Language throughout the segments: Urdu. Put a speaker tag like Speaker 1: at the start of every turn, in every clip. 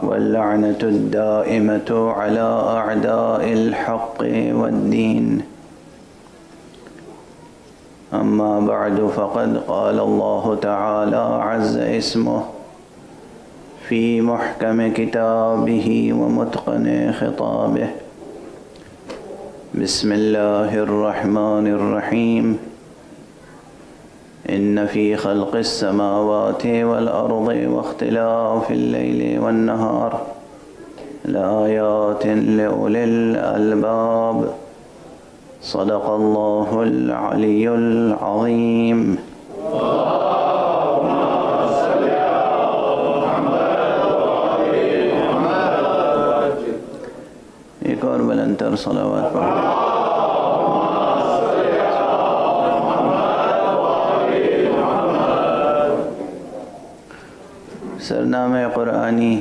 Speaker 1: واللعنة الدائمة على أعداء الحق والدين. أما بعد فقد قال الله تعالى عز اسمه في محكم كتابه ومتقن خطابه. بسم الله الرحمن الرحيم. إن في خلق السماوات والأرض واختلاف الليل والنهار لآيات لأولي الألباب. صدق الله العلي العظيم. ایک اور بلندتر صلوات پڑھیں. سرنامہ قرآنی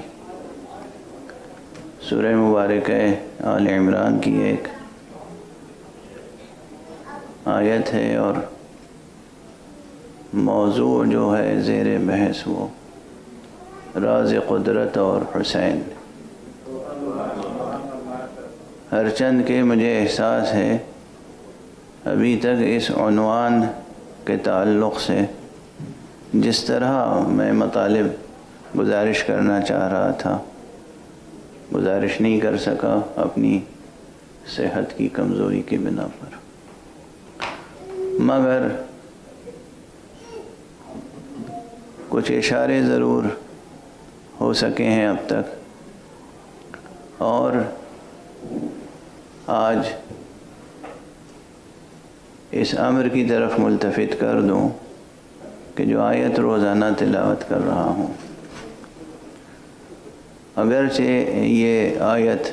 Speaker 1: سورہ مبارکہ آل عمران کی ایک آیت ہے، اور موضوع جو ہے زیر بحث وہ راز قدرت اور حسین. ہر چند کہ مجھے احساس ہے ابھی تک اس عنوان کے تعلق سے جس طرح میں مطالب گزارش کرنا چاہ رہا تھا گزارش نہیں کر سکا اپنی صحت کی کمزوری کی بنا پر، مگر کچھ اشارے ضرور ہو سکے ہیں اب تک. اور آج اس امر کی طرف ملتفت کر دوں کہ جو آیت روزانہ تلاوت کر رہا ہوں، اگرچہ یہ آیت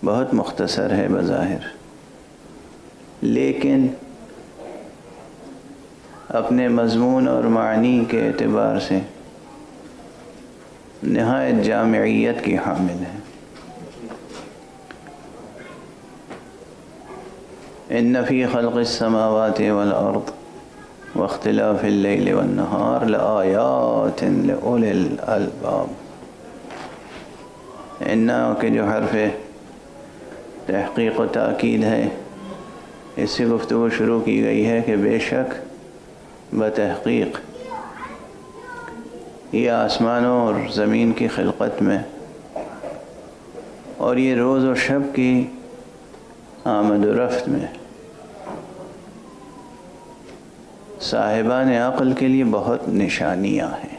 Speaker 1: بہت مختصر ہے بظاہر، لیکن اپنے مضمون اور معنی کے اعتبار سے نہایت جامعیت کی حامل ہے. ان فی خلق السماوات والارض واختلاف اللیل والنہار لآیات لأولی الالباب. انا کے جو حرف تحقیق و تاکید ہے، اس سے گفتگو شروع کی گئی ہے کہ بے شک بتحقیق یہ آسمانوں اور زمین کی خلقت میں اور یہ روز و شب کی آمد و رفت میں صاحبان عقل کے لیے بہت نشانیاں ہیں.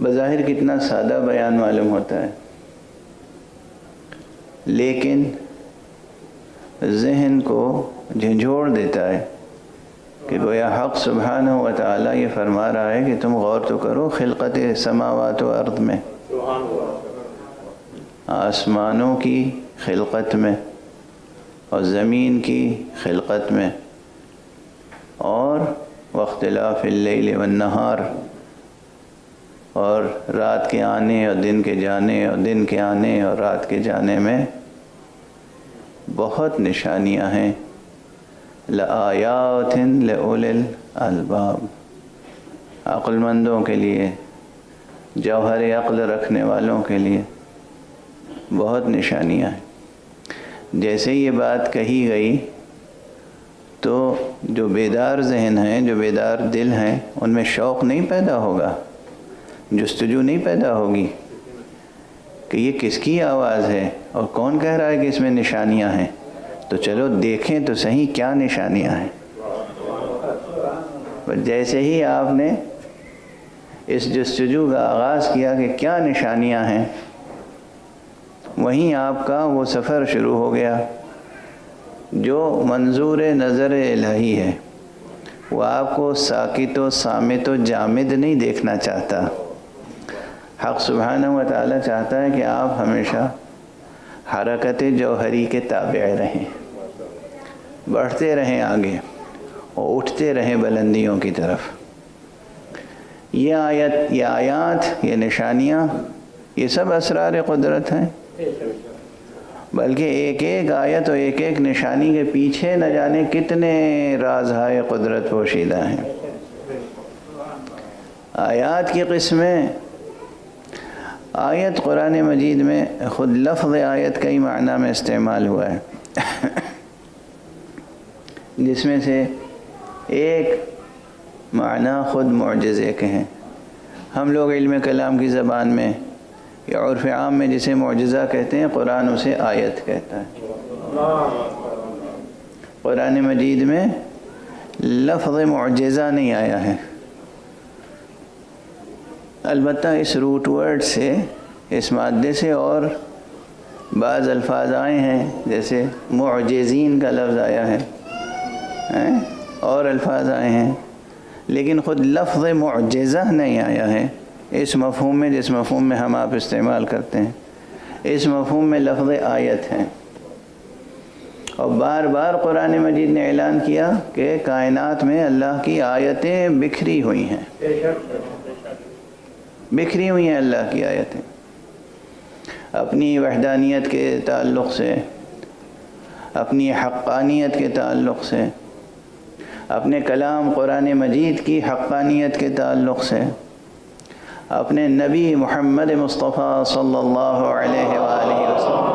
Speaker 1: بظاہر کتنا سادہ بیان معلوم ہوتا ہے، لیکن ذہن کو جھنجھوڑ دیتا ہے کہ گویا حق سبحانہ و تعالیٰ یہ فرما رہا ہے کہ تم غور تو کرو خلقت سماوات و ارض میں، آسمانوں کی خلقت میں اور زمین کی خلقت میں، اور واختلاف اللیل والنہار، اور رات کے آنے اور دن کے جانے اور دن کے آنے اور رات کے جانے میں بہت نشانیاں ہیں. لآیات لأولی الالباب، عقل مندوں کے لیے، جوہر عقل رکھنے والوں کے لیے بہت نشانیاں ہیں. جیسے یہ بات کہی گئی تو جو بیدار ذہن ہیں، جو بیدار دل ہیں، ان میں شوق نہیں پیدا ہوگا، جستجو نہیں پیدا ہوگی کہ یہ کس کی آواز ہے اور کون کہہ رہا ہے کہ اس میں نشانیاں ہیں، تو چلو دیکھیں تو صحیح کیا نشانیاں ہیں. پر جیسے ہی آپ نے اس جستجو کا آغاز کیا کہ کیا نشانیاں ہیں، وہیں آپ کا وہ سفر شروع ہو گیا جو منظور نظر الہی ہے. وہ آپ کو ساکت و صامت و جامد نہیں دیکھنا چاہتا. حق سبحانہ و تعالیٰ چاہتا ہے کہ آپ ہمیشہ حرکت جوہری کے تابع رہیں، بڑھتے رہیں آگے اور اٹھتے رہیں بلندیوں کی طرف. یہ آیت، یہ آیات، یہ نشانیاں، یہ سب اسرار قدرت ہیں. بلکہ ایک ایک آیت اور ایک ایک نشانی کے پیچھے نہ جانے کتنے رازہائے قدرت پوشیدہ ہیں۔ آیات کی قسمیں، آیت قرآن مجید میں خود لفظ آیت کئی معنی میں استعمال ہوا ہے، جس میں سے ایک معنی خود معجزے کے ہیں۔ ہم لوگ علم کلام کی زبان میں یا عرف عام میں جسے معجزہ کہتے ہیں، قرآن اسے آیت کہتا ہے۔ قرآن مجید میں لفظ معجزہ نہیں آیا ہے، البتہ اس روٹ ورڈ سے، اس مادے سے اور بعض الفاظ آئے ہیں، جیسے معجزین کا لفظ آیا ہے، اور الفاظ آئے ہیں، لیکن خود لفظ معجزہ نہیں آیا ہے اس مفہوم میں جس مفہوم میں ہم آپ استعمال کرتے ہیں۔ اس مفہوم میں لفظ آیت ہے، اور بار بار قرآن مجید نے اعلان کیا کہ کائنات میں اللہ کی آیتیں بکھری ہوئی ہیں، بکھری ہوئی ہیں اللہ کی آیتیں، اپنی وحدانیت کے تعلق سے، اپنی حقانیت کے تعلق سے، اپنے کلام قرآن مجید کی حقانیت کے تعلق سے، اپنے نبی محمد مصطفیٰ صلی اللہ علیہ وآلہ وسلم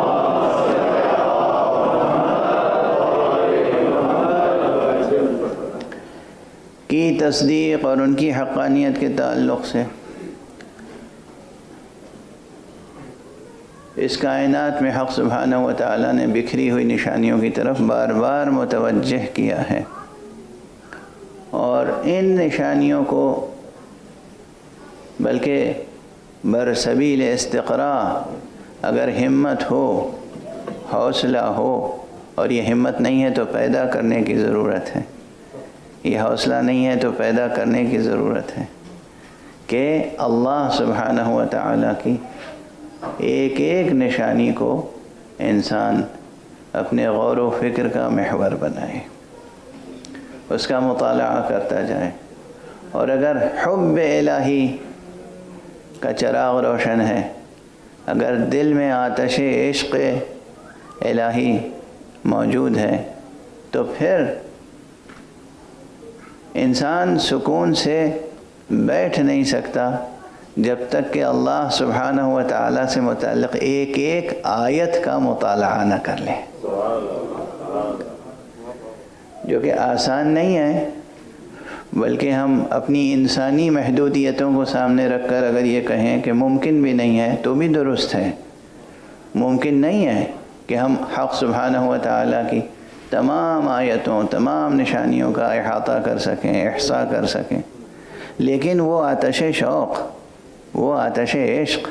Speaker 1: کی تصدیق اور ان کی حقانیت کے تعلق سے، اس کائنات میں حق سبحانہ و تعالیٰ نے بکھری ہوئی نشانیوں کی طرف بار بار متوجہ کیا ہے، اور ان نشانیوں کو بلکہ برسبیل استقراء اگر ہمت ہو، حوصلہ ہو، اور یہ ہمت نہیں ہے تو پیدا کرنے کی ضرورت ہے، یہ حوصلہ نہیں ہے تو پیدا کرنے کی ضرورت ہے، کہ اللہ سبحانہ و تعالیٰ کی ایک ایک نشانی کو انسان اپنے غور و فکر کا محور بنائے، اس کا مطالعہ کرتا جائے، اور اگر حب الہی کا چراغ روشن ہے، اگر دل میں آتش عشق الہی موجود ہے، تو پھر انسان سکون سے بیٹھ نہیں سکتا جب تک کہ اللہ سبحانہ و تعالیٰ سے متعلق ایک ایک آیت کا مطالعہ نہ کر لے، جو کہ آسان نہیں ہے، بلکہ ہم اپنی انسانی محدودیتوں کو سامنے رکھ کر اگر یہ کہیں کہ ممکن بھی نہیں ہے تو بھی درست ہے۔ ممکن نہیں ہے کہ ہم حق سبحانہ و تعالیٰ کی تمام آیتوں، تمام نشانیوں کا احاطہ کر سکیں، احصاء کر سکیں، لیکن وہ آتش شوق، وہ آتش عشق،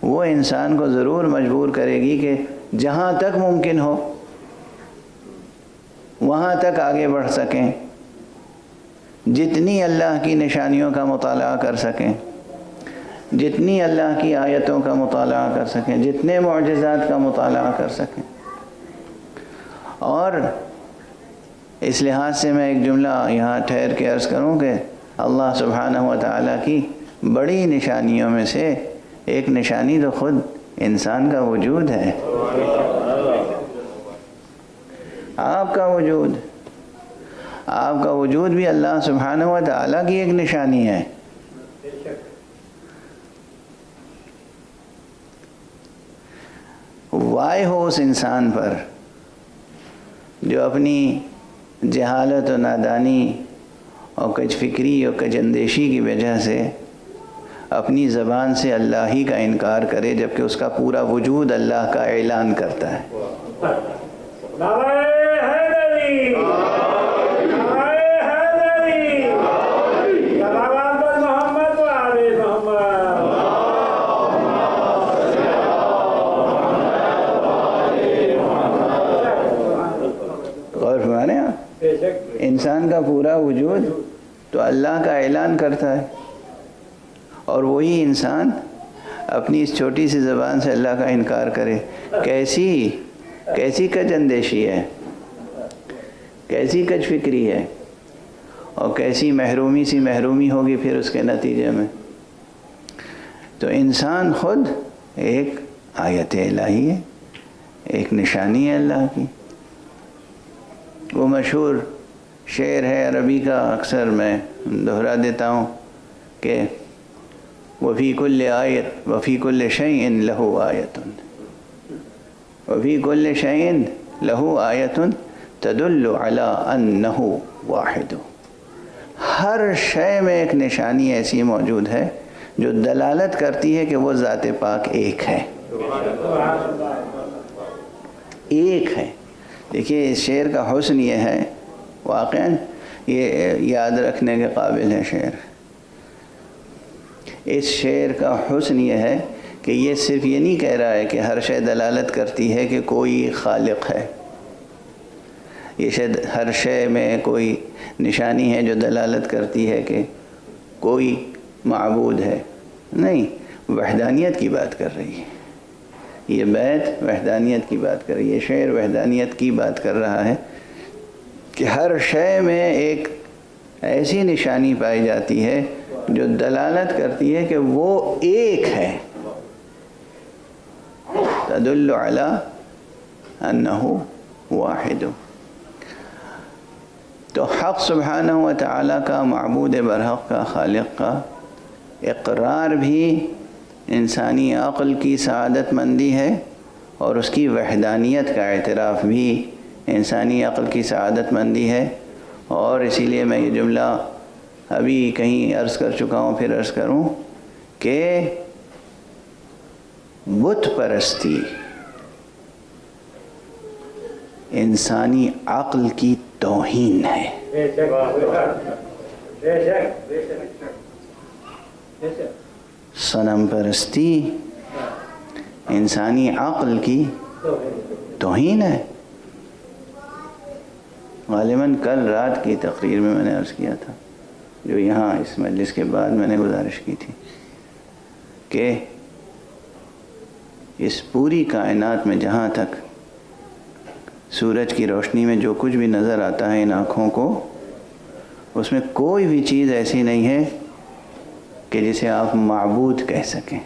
Speaker 1: وہ انسان کو ضرور مجبور کرے گی کہ جہاں تک ممکن ہو وہاں تک آگے بڑھ سکیں، جتنی اللہ کی نشانیوں کا مطالعہ کر سکیں، جتنی اللہ کی آیتوں کا مطالعہ کر سکیں، جتنے معجزات کا مطالعہ کر سکیں۔ اور اس لحاظ سے میں ایک جملہ یہاں ٹھہر کے عرض کروں کہ اللہ سبحانہ و تعالیٰ کی بڑی نشانیوں میں سے ایک نشانی تو خود انسان کا وجود ہے، آپ کا وجود، آپ کا وجود بھی اللہ سبحانہ و تعالیٰ کی ایک نشانی ہے۔ وائے ہو اس انسان پر جو اپنی جہالت و نادانی اور کج فکری اور کج اندیشی کی وجہ سے اپنی زبان سے اللہ ہی کا انکار کرے، جبکہ اس کا پورا وجود اللہ کا اعلان کرتا ہے۔ غور فرمائیں، انسان کا پورا وجود تو اللہ کا اعلان کرتا ہے، اور وہی انسان اپنی اس چھوٹی سی زبان سے اللہ کا انکار کرے۔ کیسی کج اندیشی ہے، کیسی کج فکری ہے، اور کیسی محرومی ہوگی پھر اس کے نتیجے میں۔ تو انسان خود ایک آیت الہی ہے، ایک نشانی ہے اللہ کی. وہ مشہور شعر ہے عربی کا، اکثر میں دہرا دیتا ہوں کہ وفی کل آیت وفی کل شیء لہ آیۃ وفی کل شیء لہ آیۃ تدل علی انہ واحد. ہر شے میں ایک نشانی ایسی موجود ہے جو دلالت کرتی ہے کہ وہ ذات پاک ایک ہے. ایک ہے. دیکھیے اس شعر کا حسن یہ ہے، واقعاً یہ یاد رکھنے کے قابل ہے شعر. اس شعر کا حسن یہ ہے کہ یہ صرف یہ نہیں کہہ رہا ہے کہ ہر شے دلالت کرتی ہے کہ کوئی خالق ہے، یہ شاید ہر شے میں کوئی نشانی ہے جو دلالت کرتی ہے کہ کوئی معبود ہے. نہیں، وحدانیت کی بات کر رہی ہے. یہ بیت وحدانیت کی بات کر رہی ہے، یہ شعر وحدانیت کی بات کر رہا ہے کہ ہر شے میں ایک ایسی نشانی پائی جاتی ہے جو دلالت کرتی ہے کہ وہ ایک ہے. تدل علی انہ واحد. تو حق سبحانہ و تعالیٰ کا، معبود برحق کا، خالق کا اقرار بھی انسانی عقل کی سعادت مندی ہے، اور اس کی وحدانیت کا اعتراف بھی انسانی عقل کی سعادت مندی ہے. اور اسی لیے میں یہ جملہ ابھی کہیں عرض کر چکا ہوں، پھر عرض کروں کہ بت پرستی انسانی عقل کی توہین ہے. صنم پرستی انسانی عقل کی توہین ہے. غالباً کل رات کی تقریر میں نے عرض کیا تھا، جو یہاں اس مجلس کے بعد میں نے گزارش کی تھی، کہ اس پوری کائنات میں جہاں تک سورج کی روشنی میں جو کچھ بھی نظر آتا ہے ان آنکھوں کو، اس میں کوئی بھی چیز ایسی نہیں ہے کہ جسے آپ معبود کہہ سکیں.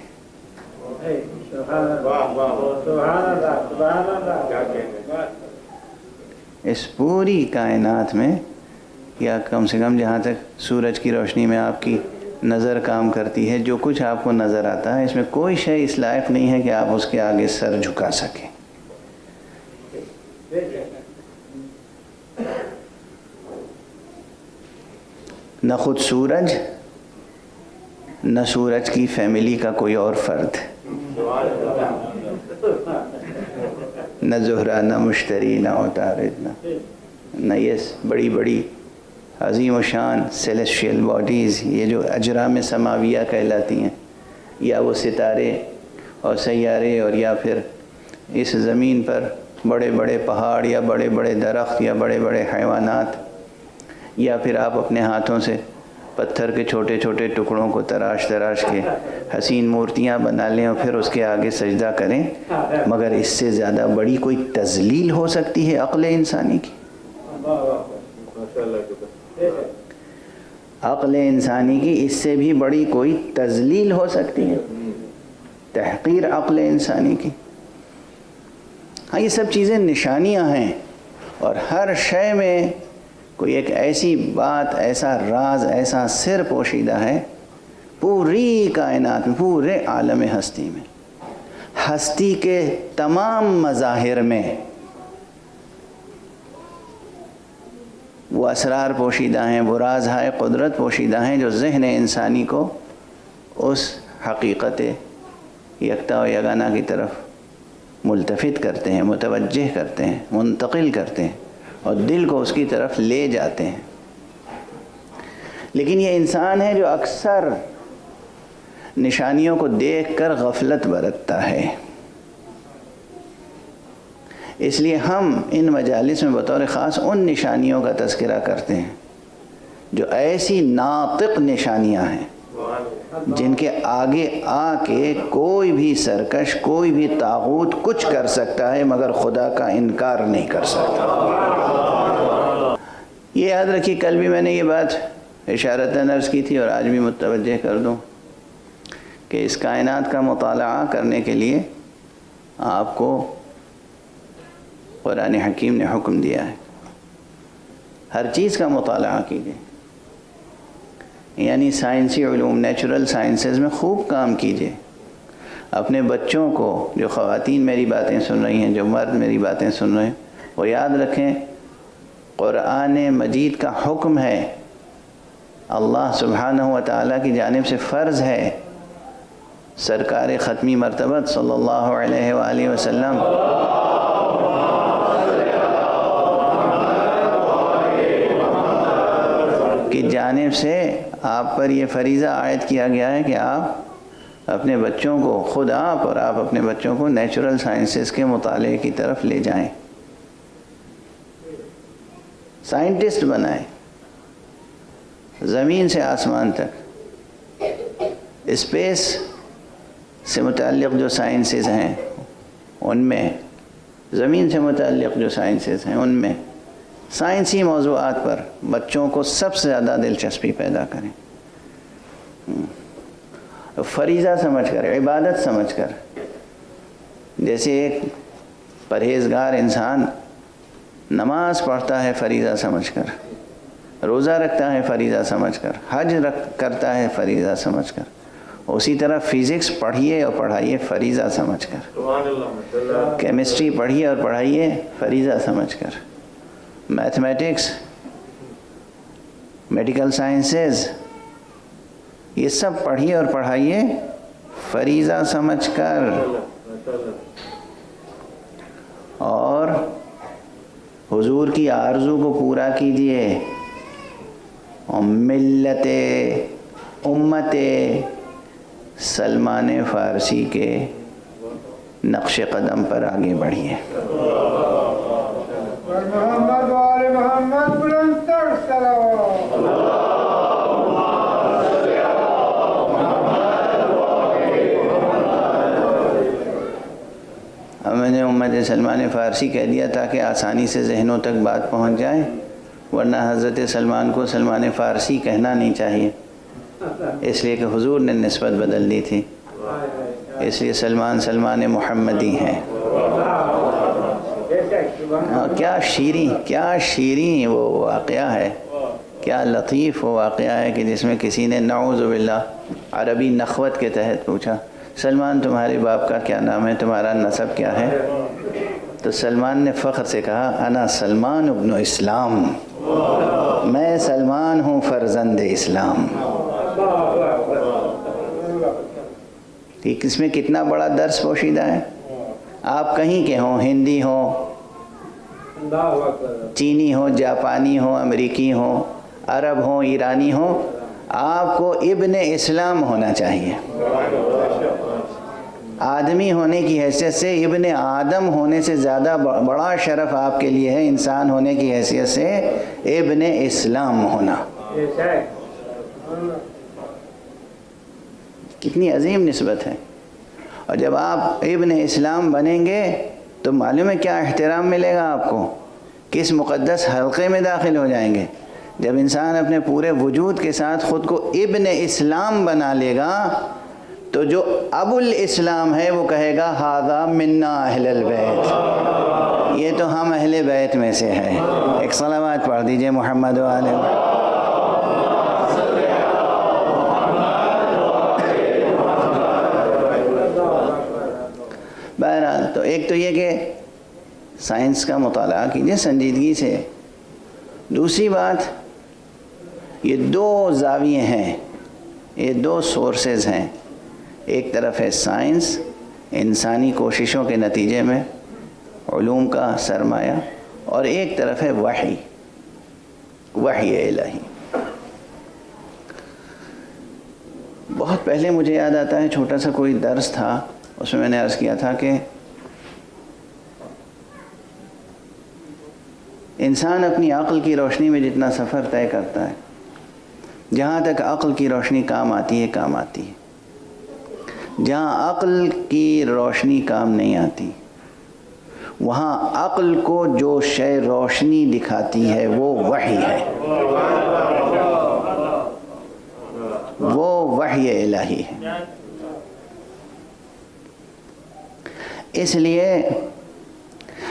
Speaker 1: اس پوری کائنات میں، یا کم سے کم جہاں تک سورج کی روشنی میں آپ کی نظر کام کرتی ہے، جو کچھ آپ کو نظر آتا ہے، اس میں کوئی شے اس لائق نہیں ہے کہ آپ اس کے آگے سر جھکا سکیں. نہ خود سورج، نہ سورج کی فیملی کا کوئی اور فرد، نہ زہرہ، نہ مشتری، نہ عطارد، نہ یہ بڑی بڑی عظیم و شان سیلیسٹیل باڈیز، یہ جو اجرام سماویہ کہلاتی ہیں، یا وہ ستارے اور سیارے، اور یا پھر اس زمین پر بڑے بڑے پہاڑ، یا بڑے بڑے درخت، یا بڑے بڑے حیوانات، یا پھر آپ اپنے ہاتھوں سے پتھر کے چھوٹے چھوٹے ٹکڑوں کو تراش تراش کے حسین مورتیاں بنا لیں اور پھر اس کے آگے سجدہ کریں. مگر اس سے زیادہ بڑی کوئی تذلیل ہو سکتی ہے عقل انسانی کی؟ عقل انسانی کی اس سے بھی بڑی کوئی تذلیل ہو سکتی ہے؟ تحقیر عقل انسانی کی. ہاں، یہ سب چیزیں نشانیاں ہیں، اور ہر شے میں کوئی ایک ایسی بات، ایسا راز، ایسا سر پوشیدہ ہے پوری کائنات میں، پورے عالم ہستی میں، ہستی کے تمام مظاہر میں وہ اسرار پوشیدہ ہیں، وہ رازہائے قدرت پوشیدہ ہیں جو ذہن انسانی کو اس حقیقت یکتا و یگانہ کی طرف ملتفت کرتے ہیں، متوجہ کرتے ہیں، منتقل کرتے ہیں، اور دل کو اس کی طرف لے جاتے ہیں. لیکن یہ انسان ہے جو اکثر نشانیوں کو دیکھ کر غفلت برتتا ہے. اس لیے ہم ان مجالس میں بطور خاص ان نشانیوں کا تذکرہ کرتے ہیں جو ایسی ناطق نشانیاں ہیں جن کے آگے آ کے کوئی بھی سرکش، کوئی بھی طاغوت کچھ کر سکتا ہے مگر خدا کا انکار نہیں کر سکتا. یہ یاد رکھیے، کل بھی میں نے یہ بات اشارتاً عرض کی تھی اور آج بھی متوجہ کر دوں کہ اس کائنات کا مطالعہ کرنے کے لیے آپ کو قرآن حکیم نے حکم دیا ہے، ہر چیز کا مطالعہ کیجیے، یعنی سائنسی علوم، نیچرل سائنسز میں خوب کام کیجیے. اپنے بچوں کو، جو خواتین میری باتیں سن رہی ہیں، جو مرد میری باتیں سن رہے ہیں، وہ یاد رکھیں قرآن مجید کا حکم ہے، اللہ سبحانہ و تعالیٰ کی جانب سے فرض ہے. سرکار ختمی مرتبت صلی اللہ علیہ وآلہ وسلم کی جانب سے آپ پر یہ فریضہ عائد کیا گیا ہے کہ آپ اپنے بچوں کو، خود آپ اور آپ اپنے بچوں کو نیچرل سائنسز کے مطالعے کی طرف لے جائیں، سائنٹسٹ بنائیں. زمین سے آسمان تک، اسپیس سے متعلق جو سائنسز ہیں ان میں، زمین سے متعلق جو سائنسز ہیں ان میں، سائنسی موضوعات پر بچوں کو سب سے زیادہ دلچسپی پیدا کریں. فریضہ سمجھ کر، عبادت سمجھ کر، جیسے ایک پرہیزگار انسان نماز پڑھتا ہے فریضہ سمجھ کر، روزہ رکھتا ہے فریضہ سمجھ کر، حج کرتا ہے فریضہ سمجھ کر، اسی طرح فزکس پڑھیے اور پڑھائیے فریضہ سمجھ کر، کیمسٹری پڑھیے اور پڑھائیے فریضہ سمجھ کر، میتھمیٹکس، میڈیکل سائنسز، یہ سب پڑھیے اور پڑھائیے فریضہ سمجھ کر. اور حضور کی آرزو کو پورا کیجیے، ملت امت سلمان فارسی کے نقش قدم پر آگے بڑھیے.
Speaker 2: محمد وآل محمد بلندتر صلوات.
Speaker 1: میں نے امت سلمان فارسی کہہ دیا تاکہ آسانی سے ذہنوں تک بات پہنچ جائے، ورنہ حضرت سلمان کو سلمان فارسی کہنا نہیں چاہیے، اس لیے کہ حضور نے نسبت بدل دی تھی، اس لیے سلمان محمدی ہیں. کیا شیریں وہ واقعہ ہے، کیا لطیف وہ واقعہ ہے کہ جس میں کسی نے نعوذ باللہ عربی نخوت کے تحت پوچھا، سلمان تمہارے باپ کا کیا نام ہے، تمہارا نسب کیا ہے؟ تو سلمان نے فخر سے کہا انا سلمان ابن اسلام، میں سلمان ہوں فرزند اسلام. اس میں کتنا بڑا درس پوشیدہ ہے. آپ کہیں کے ہوں، ہندی ہوں، چینی ہوں، جاپانی ہوں، امریکی ہوں، عرب ہوں، ایرانی ہوں، آپ کو ابن اسلام ہونا چاہیے. آدمی ہونے کی حیثیت سے ابن آدم ہونے سے زیادہ بڑا شرف آپ کے لیے ہے انسان ہونے کی حیثیت سے ابن اسلام ہونا. کتنی عظیم نسبت ہے. اور جب آپ ابن اسلام بنیں گے تو معلوم ہے کیا احترام ملے گا آپ کو، کس مقدس حلقے میں داخل ہو جائیں گے. جب انسان اپنے پورے وجود کے ساتھ خود کو ابن اسلام بنا لے گا تو جو ابو الاسلام ہے وہ کہے گا ھذا منا اہل البیت، یہ تو ہم اہل بیت میں سے ہے. ایک صلوات پڑھ دیجئے محمد وآلہ. بہرحال تو ایک تو یہ کہ سائنس کا مطالعہ کیجیے سنجیدگی سے. دوسری بات، یہ دو زاویے ہیں، یہ دو سورسز ہیں. ایک طرف ہے سائنس، انسانی کوششوں کے نتیجے میں علوم کا سرمایہ، اور ایک طرف ہے وحی الہی. بہت پہلے مجھے یاد آتا ہے چھوٹا سا کوئی درس تھا، اس میں نے عرض کیا تھا کہ انسان اپنی عقل کی روشنی میں جتنا سفر طے کرتا ہے، جہاں تک عقل کی روشنی کام آتی ہے کام آتی ہے. جہاں عقل کی روشنی کام نہیں آتی، وہاں عقل کو جو شے روشنی دکھاتی ہے وہ وحی ہے، وہ وحی الہی ہے. اس لیے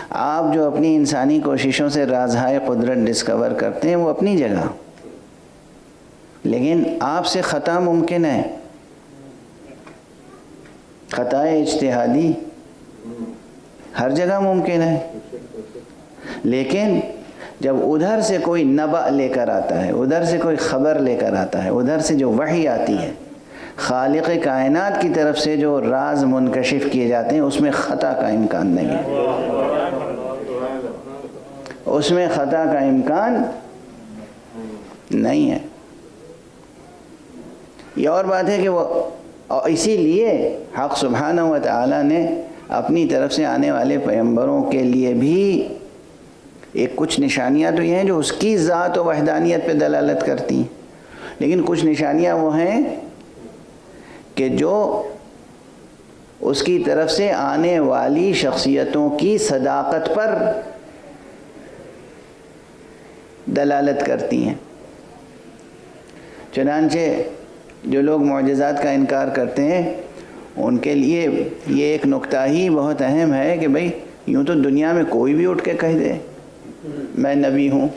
Speaker 1: آپ جو اپنی انسانی کوششوں سے رازہائے قدرت ڈسکور کرتے ہیں وہ اپنی جگہ، لیکن آپ سے خطا ممکن ہے، خطائے اجتہادی ہر جگہ ممکن ہے، لیکن جب ادھر سے کوئی نبأ لے کر آتا ہے، ادھر سے کوئی خبر لے کر آتا ہے، ادھر سے جو وحی آتی ہے، خالق کائنات کی طرف سے جو راز منکشف کیے جاتے ہیں، اس میں خطا کا امکان نہیں ہے، اس میں خطا کا امکان نہیں ہے۔ یہ اور بات ہے کہ وہ اسی لیے حق سبحانہ و تعالی نے اپنی طرف سے آنے والے پیغمبروں کے لیے بھی ایک کچھ نشانیاں تو یہ ہیں جو اس کی ذات و وحدانیت پہ دلالت کرتی ہیں، لیکن کچھ نشانیاں وہ ہیں کہ جو اس کی طرف سے آنے والی شخصیتوں کی صداقت پر دلالت کرتی ہیں۔ چنانچہ جو لوگ معجزات کا انکار کرتے ہیں ان کے لیے یہ ایک نکتہ ہی بہت اہم ہے کہ بھئی یوں تو دنیا میں کوئی بھی اٹھ کے کہہ دے میں نبی ہوں،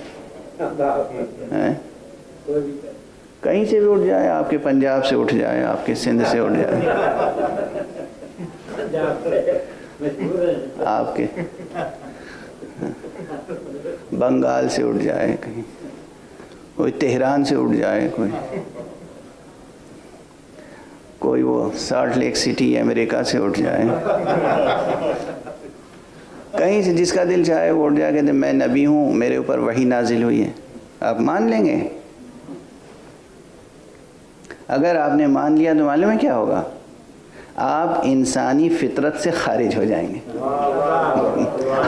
Speaker 1: کہیں سے بھی اٹھ جائے، آپ کے پنجاب سے اٹھ جائے، آپ کے سندھ سے اٹھ جائے، آپ کے بنگال سے اٹھ جائے، کہیں کوئی تہران سے اٹھ جائے، کوئی وہ سالٹ لیک سٹی امریکہ سے اٹھ جائے، کہیں سے جس کا دل چاہے وہ اٹھ جائے کہتے میں نبی ہوں، میرے اوپر وحی نازل ہوئی ہے، آپ مان لیں گے؟ اگر آپ نے مان لیا تو معلوم ہے کیا ہوگا؟ آپ انسانی فطرت سے خارج ہو جائیں گے،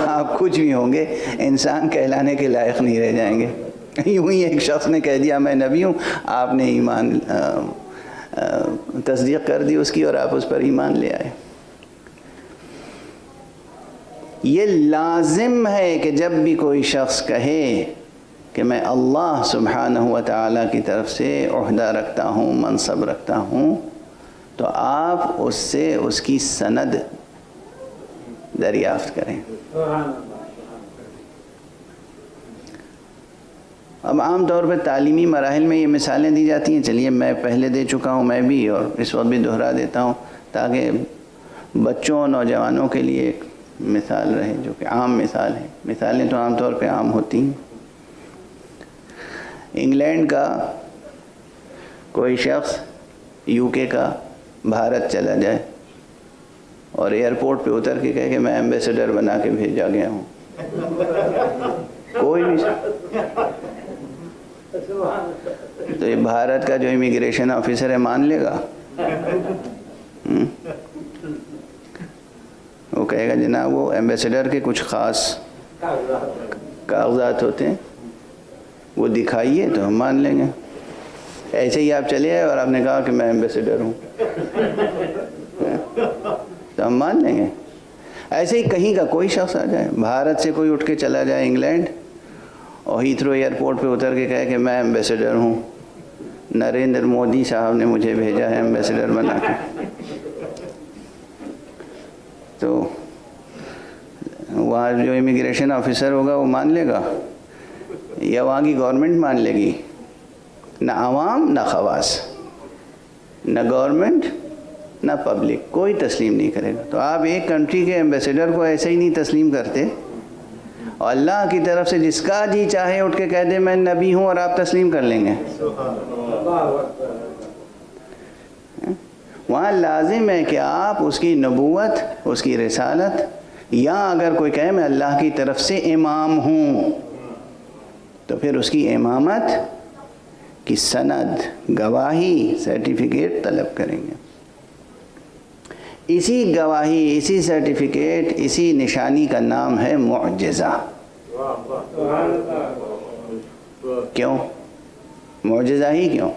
Speaker 1: آپ کچھ بھی ہوں گے، انسان کہلانے کے لائق نہیں رہ جائیں گے۔ یوں ہی ایک شخص نے کہہ دیا میں نبی ہوں، آپ نے ایمان تصدیق کر دی اس کی اور آپ اس پر ایمان لے آئے۔ یہ لازم ہے کہ جب بھی کوئی شخص کہے کہ میں اللہ سبحانہ و تعالیٰ کی طرف سے عہدہ رکھتا ہوں، منصب رکھتا ہوں، تو آپ اس سے اس کی سند دریافت کریں۔ اب عام طور پہ تعلیمی مراحل میں یہ مثالیں دی جاتی ہیں، چلیے میں پہلے دے چکا ہوں میں بھی، اور اس وقت بھی دہرا دیتا ہوں تاکہ بچوں اور نوجوانوں کے لیے ایک مثال رہے جو کہ عام مثال ہے۔ مثالیں تو عام طور پہ عام ہوتی ہیں۔ انگلینڈ کا کوئی شخص یو کے کا بھارت چلا جائے اور ایئرپورٹ پہ اتر کے کہے کہ میں ایمبیسڈر بنا کے بھیجا گیا ہوں، کوئی بھی تو یہ بھارت کا جو امیگریشن آفیسر ہے مان لے گا؟ وہ کہے گا جناب وہ ایمبیسڈر کے کچھ خاص کاغذات ہوتے ہیں وہ دکھائیے تو ہم مان لیں گے۔ ایسے ہی آپ چلے آئے اور آپ نے کہا کہ میں ایمبیسڈر ہوں تو ہم مان لیں گے۔ ایسے ہی کہیں کا کوئی شخص آ جائے، بھارت سے کوئی اٹھ کے چلا جائے انگلینڈ اور ہیتھرو ایئرپورٹ پہ اتر کے کہے کہ میں ایمبیسڈر ہوں، نریندر مودی صاحب نے مجھے بھیجا ہے ایمبیسڈر بنا کے، تو وہاں جو امیگریشن آفیسر ہوگا وہ مان لے گا یا وہاں کی گورنمنٹ مان لے گی؟ نہ عوام نہ خواص، نہ گورنمنٹ نہ پبلک، کوئی تسلیم نہیں کرے گا۔ تو آپ ایک کنٹری کے ایمبیسڈر کو ایسے ہی نہیں تسلیم کرتے، اور اللہ کی طرف سے جس کا جی چاہے اٹھ کے کہہ دے میں نبی ہوں اور آپ تسلیم کر لیں گے؟ وہاں لازم ہے کہ آپ اس کی نبوت، اس کی رسالت، یا اگر کوئی کہے میں اللہ کی طرف سے امام ہوں تو پھر اس کی امامت کی سند، گواہی، سرٹیفکیٹ طلب کریں گے۔ اسی گواہی، اسی سرٹیفکیٹ، اسی نشانی کا نام ہے معجزہ۔ کیوں معجزہ ہی کیوں؟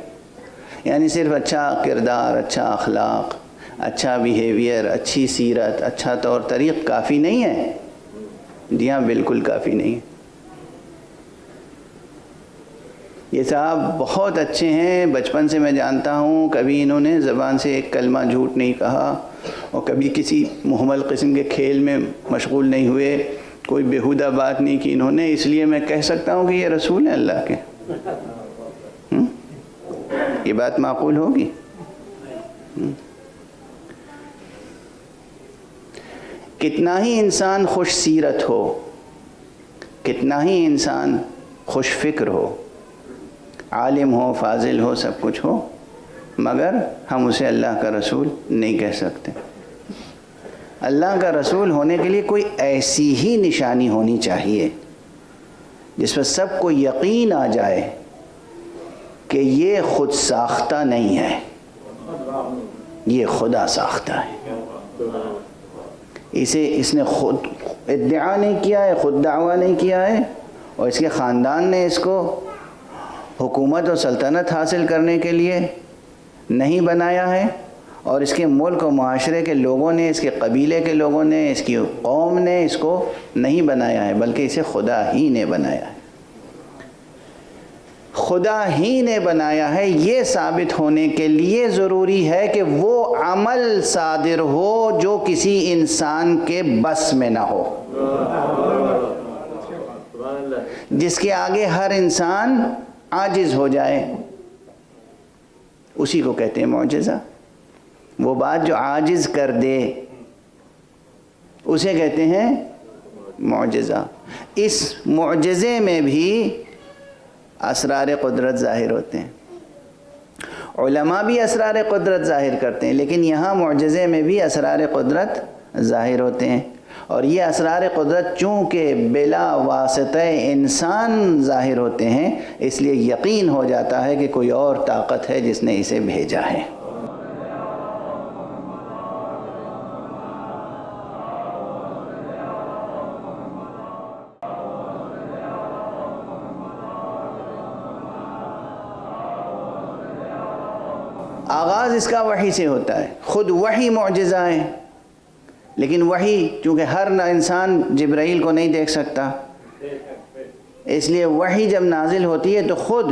Speaker 1: یعنی صرف اچھا کردار، اچھا اخلاق، اچھا بیہیویئر، اچھی سیرت، اچھا طور طریق کافی نہیں ہے؟ جی ہاں، بالکل کافی نہیں ہے۔ یہ صاحب بہت اچھے ہیں، بچپن سے میں جانتا ہوں، کبھی انہوں نے زبان سے ایک کلمہ جھوٹ نہیں کہا، اور کبھی کسی مہمل قسم کے کھیل میں مشغول نہیں ہوئے، کوئی بیہودہ بات نہیں کی انہوں نے، اس لیے میں کہہ سکتا ہوں کہ یہ رسول ہیں اللہ کے. یہ بات معقول ہوگی؟ کتنا ہی انسان خوش سیرت ہو، کتنا ہی انسان خوش فکر ہو، عالم ہو، فاضل ہو، سب کچھ ہو، مگر ہم اسے اللہ کا رسول نہیں کہہ سکتے. اللہ کا رسول ہونے کے لیے کوئی ایسی ہی نشانی ہونی چاہیے جس پر سب کو یقین آ جائے کہ یہ خود ساختہ نہیں ہے، یہ خدا ساختہ ہے. اس نے خود ادعا نہیں کیا ہے، خود دعویٰ نہیں کیا ہے، اور اس کے خاندان نے اس کو حکومت اور سلطنت حاصل کرنے کے لیے نہیں بنایا ہے، اور اس کے ملک و معاشرے کے لوگوں نے، اس کے قبیلے کے لوگوں نے، اس کی قوم نے اس کو نہیں بنایا ہے، بلکہ اسے خدا ہی نے بنایا ہے. خدا ہی نے بنایا ہے. یہ ثابت ہونے کے لیے ضروری ہے کہ وہ عمل صادر ہو جو کسی انسان کے بس میں نہ ہو، جس کے آگے ہر انسان عاجز ہو جائے. اسی کو کہتے ہیں معجزہ. وہ بات جو عاجز کر دے اسے کہتے ہیں معجزہ. اس معجزے میں بھی اسرار قدرت ظاہر ہوتے ہیں. علماء بھی اسرار قدرت ظاہر کرتے ہیں، لیکن یہاں معجزے میں بھی اسرار قدرت ظاہر ہوتے ہیں. اور یہ اسرار قدرت چونکہ بلا واسطہ انسان ظاہر ہوتے ہیں، اس لیے یقین ہو جاتا ہے کہ کوئی اور طاقت ہے جس نے اسے بھیجا ہے. آغاز اس کا وحی سے ہوتا ہے. خود وحی معجزہ ہے، لیکن وحی چونکہ ہر انسان جبرائیل کو نہیں دیکھ سکتا، اس لیے وحی جب نازل ہوتی ہے تو خود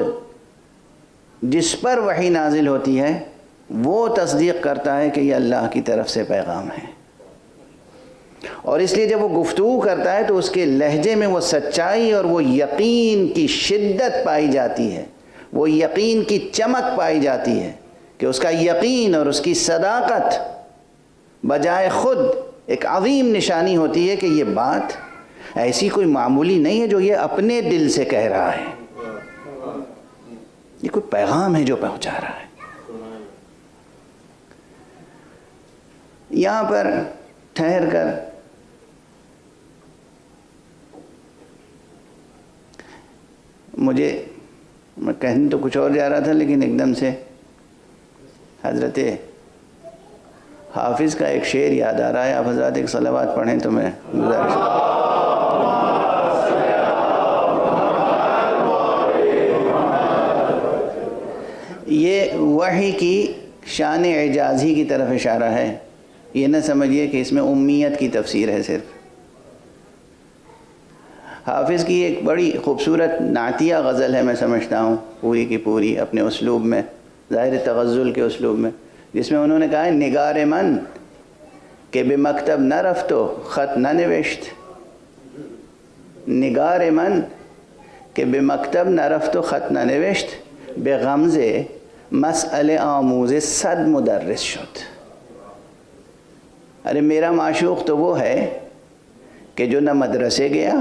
Speaker 1: جس پر وحی نازل ہوتی ہے وہ تصدیق کرتا ہے کہ یہ اللہ کی طرف سے پیغام ہے. اور اس لیے جب وہ گفتگو کرتا ہے تو اس کے لہجے میں وہ سچائی اور وہ یقین کی شدت پائی جاتی ہے، وہ یقین کی چمک پائی جاتی ہے کہ اس کا یقین اور اس کی صداقت بجائے خود ایک عظیم نشانی ہوتی ہے کہ یہ بات ایسی کوئی معمولی نہیں ہے جو یہ اپنے دل سے کہہ رہا ہے، یہ کوئی پیغام ہے جو پہنچا رہا ہے. یہاں پر ٹھہر کر میں کہنے تو کچھ اور جا رہا تھا، لیکن ایک دم سے حضرت حافظ کا ایک شعر یاد آ رہا ہے. آپ حضرات ایک صلوات پڑھیں تو میں گزارش. یہ وحی کی شان اعجازی کی طرف اشارہ ہے. یہ نہ سمجھیے کہ اس میں امیت کی تفسیر ہے صرف. حافظ کی ایک بڑی خوبصورت نعتیہ غزل ہے، میں سمجھتا ہوں پوری کی پوری اپنے اسلوب میں، ظاہر تغزل کے اسلوب میں، جس میں انہوں نے کہا ہے نگار من کہ بے مکتب نہ رفتو خط نہ نوشت. نگار من کہ بے مکتب نہ رفتو خط نہ نوشت، بے غمزے مسئلے آموز صد مدرس شد. ارے میرا معشوق تو وہ ہے کہ جو نہ مدرسے گیا،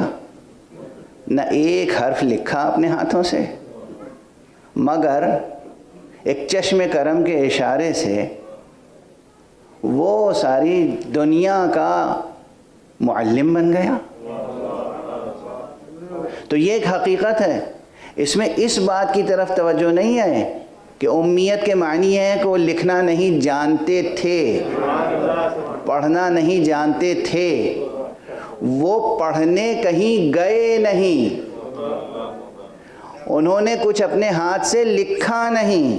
Speaker 1: نہ ایک حرف لکھا اپنے ہاتھوں سے، مگر ایک چشم کرم کے اشارے سے وہ ساری دنیا کا معلم بن گیا. تو یہ ایک حقیقت ہے. اس میں اس بات کی طرف توجہ نہیں ہے کہ امیت کے معنی ہے کہ وہ لکھنا نہیں جانتے تھے، پڑھنا نہیں جانتے تھے، وہ پڑھنے کہیں گئے نہیں، انہوں نے کچھ اپنے ہاتھ سے لکھا نہیں،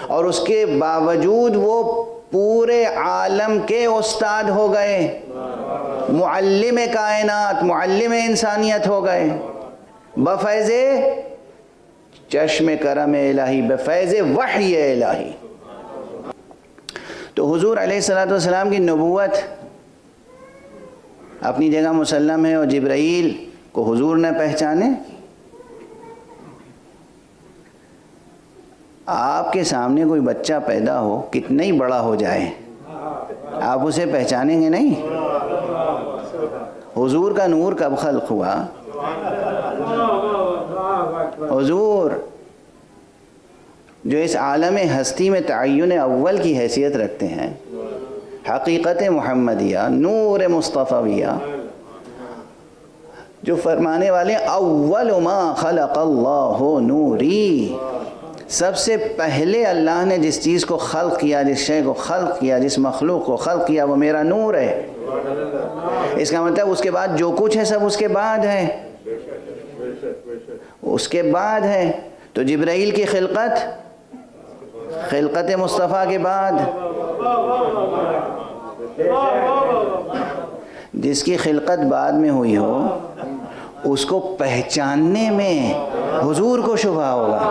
Speaker 1: اور اس کے باوجود وہ پورے عالم کے استاد ہو گئے، معلم کائنات، معلم انسانیت ہو گئے بفیض چشم کرم الہی، بفیض وحی الہی. تو حضور علیہ الصلوۃ والسلام کی نبوت اپنی جگہ مسلم ہے، اور جبرائیل کو حضور نہ پہچانے؟ آپ کے سامنے کوئی بچہ پیدا ہو، کتنا ہی بڑا ہو جائے، آپ اسے پہچانیں گے نہیں؟ حضور کا نور کب خلق ہوا؟ حضور جو اس عالم ہستی میں تعین اول کی حیثیت رکھتے ہیں، حقیقت محمدیہ، نور مصطفیہ، جو فرمانے والے اول ما خلق اللہ نوری، سب سے پہلے اللہ نے جس چیز کو خلق کیا، جس شے کو خلق کیا، جس مخلوق کو خلق کیا، وہ میرا نور ہے۔ اس کا مطلب اس کے بعد جو کچھ ہے سب اس کے بعد ہے، اس کے بعد ہے۔ تو جبرائیل کی خلقت مصطفیٰ کے بعد، جس کی خلقت بعد میں ہوئی ہو اس کو پہچاننے میں حضور کو شبہ ہوگا۔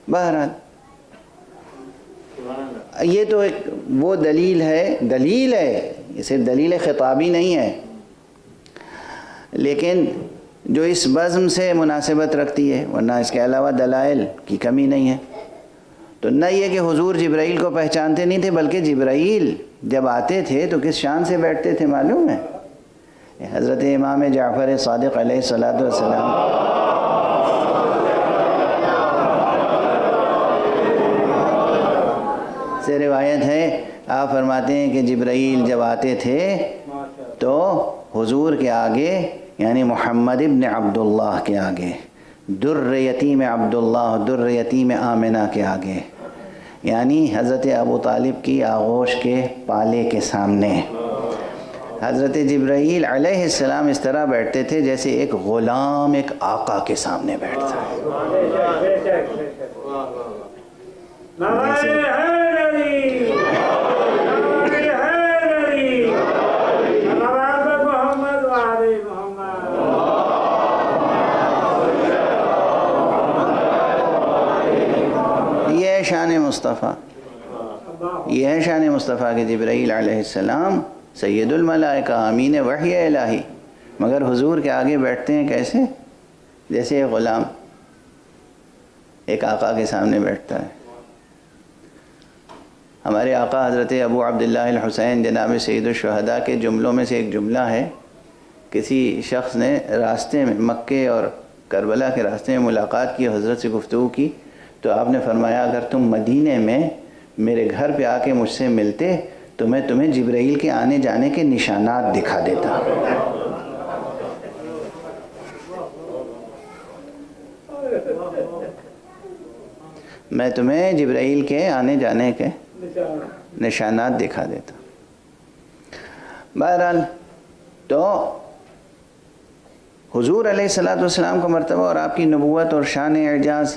Speaker 1: بہرحال یہ تو ایک وہ دلیل ہے، یہ صرف دلیل خطابی نہیں ہے، لیکن جو اس بزم سے مناسبت رکھتی ہے، ورنہ اس کے علاوہ دلائل کی کمی نہیں ہے۔ تو نہ یہ کہ حضور جبرائیل کو پہچانتے نہیں تھے، بلکہ جبرائیل جب آتے تھے تو کس شان سے بیٹھتے تھے معلوم ہے؟ حضرت امام جعفر صادق علیہ السلام سے روایت ہے، آپ فرماتے ہیں کہ جبرائیل جب آتے تھے تو حضور کے آگے، یعنی محمد ابن عبداللہ کے آگے، در یتیم عبداللہ، در یتیم آمنہ کے آگے، یعنی حضرت ابو طالب کی آغوش کے پالے کے سامنے حضرت جبرائیل علیہ السلام اس طرح بیٹھتے تھے جیسے ایک غلام ایک آقا کے سامنے بیٹھتا ہے۔ یہ ہے شان مصطفیٰ، یہ ہے شان مصطفیٰ کہ جبرائیل علیہ السلام سید الملائکہ، امین وحی الہی، مگر حضور کے آگے بیٹھتے ہیں کیسے؟ جیسے ایک غلام ایک آقا کے سامنے بیٹھتا ہے۔ ہمارے آقا حضرت ابو عبداللہ الحسین جناب سید الشہداء کے جملوں میں سے ایک جملہ ہے، کسی شخص نے راستے میں مکے اور کربلا کے راستے میں ملاقات کی، حضرت سے گفتگو کی، تو آپ نے فرمایا اگر تم مدینے میں میرے گھر پہ آ کے مجھ سے ملتے تو میں تمہیں جبرائیل کے آنے جانے کے نشانات دکھا دیتا۔ میں تمہیں جبرائیل کے آنے جانے کے نشانات دکھا دیتا۔ بہرحال تو حضور علیہ السلام کا مرتبہ اور آپ کی نبوت اور شان اعجاز،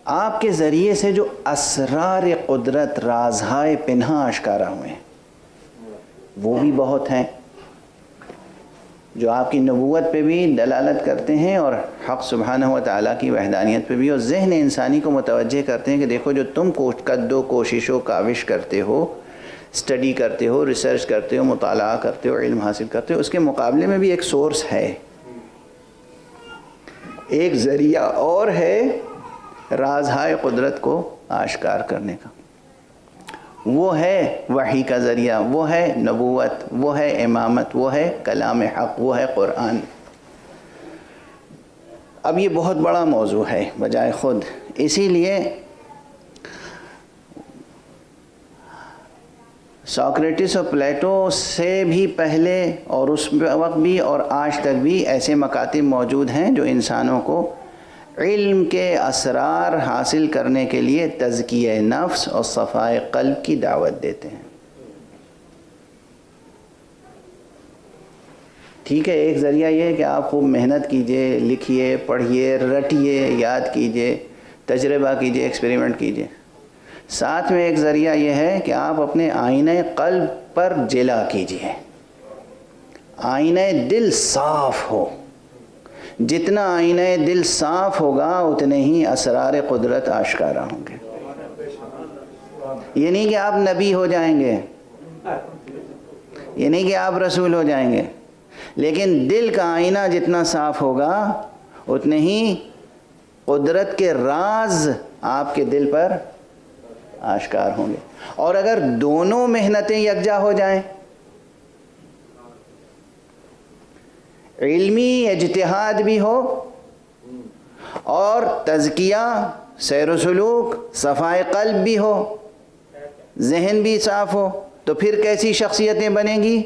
Speaker 1: آپ کے ذریعے سے جو اسرار قدرت، رازہائے پنہاں آشکارا ہوئے ہیں وہ بھی بہت ہیں، جو آپ کی نبوت پہ بھی دلالت کرتے ہیں اور حق سبحانہ و تعالیٰ کی وحدانیت پہ بھی، اور ذہن انسانی کو متوجہ کرتے ہیں کہ دیکھو جو تم کوشش و کاوش کرتے ہو، اسٹڈی کرتے ہو، ریسرچ کرتے ہو، مطالعہ کرتے ہو، علم حاصل کرتے ہو، اس کے مقابلے میں بھی ایک سورس ہے، ایک ذریعہ اور ہے رازہائے قدرت کو آشکار کرنے کا۔ وہ ہے وحی کا ذریعہ، وہ ہے نبوت، وہ ہے امامت، وہ ہے کلام حق، وہ ہے قرآن۔ اب یہ بہت بڑا موضوع ہے بجائے خود، اسی لیے سوکریٹس اور پلیٹو سے بھی پہلے اور اس وقت بھی اور آج تک بھی ایسے مکاتب موجود ہیں جو انسانوں کو علم کے اسرار حاصل کرنے کے لیے تزکیہ نفس اور صفائے قلب کی دعوت دیتے ہیں۔ ٹھیک ہے، ایک ذریعہ یہ ہے کہ آپ خوب محنت کیجئے، لکھیے، پڑھیے، رٹیے، یاد کیجئے، تجربہ کیجئے، ایکسپیریمنٹ کیجئے۔ ساتھ میں ایک ذریعہ یہ ہے کہ آپ اپنے آئینہ قلب پر جلا کیجئے، آئینہ دل صاف ہو۔ جتنا آئینہ دل صاف ہوگا اتنے ہی اسرار قدرت آشکارا ہوں گے۔ یہ نہیں کہ آپ نبی ہو جائیں گے، یہ نہیں کہ آپ رسول ہو جائیں گے، لیکن دل کا آئینہ جتنا صاف ہوگا اتنے ہی قدرت کے راز آپ کے دل پر آشکار ہوں گے۔ اور اگر دونوں محنتیں یکجا ہو جائیں، علمی اجتہاد بھی ہو اور تزکیہ، سیر و سلوک، صفائے قلب بھی ہو، ذہن بھی صاف ہو، تو پھر کیسی شخصیتیں بنیں گی؟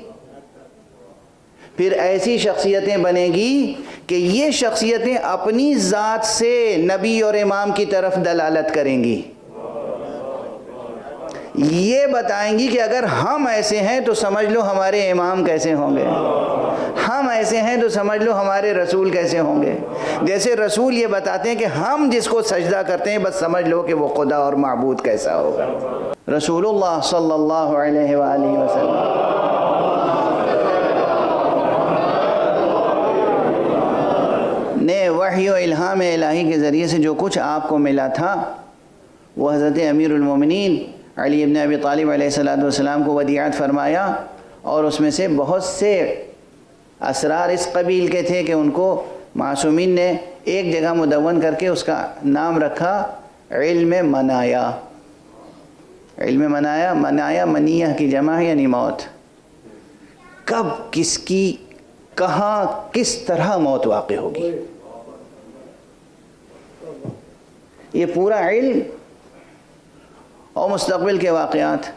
Speaker 1: پھر ایسی شخصیتیں بنیں گی کہ یہ شخصیتیں اپنی ذات سے نبی اور امام کی طرف دلالت کریں گی، یہ بتائیں گی کہ اگر ہم ایسے ہیں تو سمجھ لو ہمارے امام کیسے ہوں گے، ہم ایسے ہیں تو سمجھ لو ہمارے رسول کیسے ہوں گے۔ جیسے رسول یہ بتاتے ہیں کہ ہم جس کو سجدہ کرتے ہیں بس سمجھ لو کہ وہ خدا اور معبود کیسا ہوگا۔ رسول اللہ صلی اللہ علیہ وآلہ وسلم نے وحی و الہام الہی کے ذریعے سے جو کچھ آپ کو ملا تھا وہ حضرت امیر المومنین علی ابن ابی طالب علیہ السلام کو ودیعت فرمایا، اور اس میں سے بہت سے اسرار اس قبیل کے تھے کہ ان کو معصومین نے ایک جگہ مدون کر کے اس کا نام رکھا علم منایا۔ علم منایا، منایا منیہ کی جمع ہے یعنی موت، کب کس کی کہاں کس طرح موت واقع ہوگی، یہ پورا علم اور مستقبل کے واقعات۔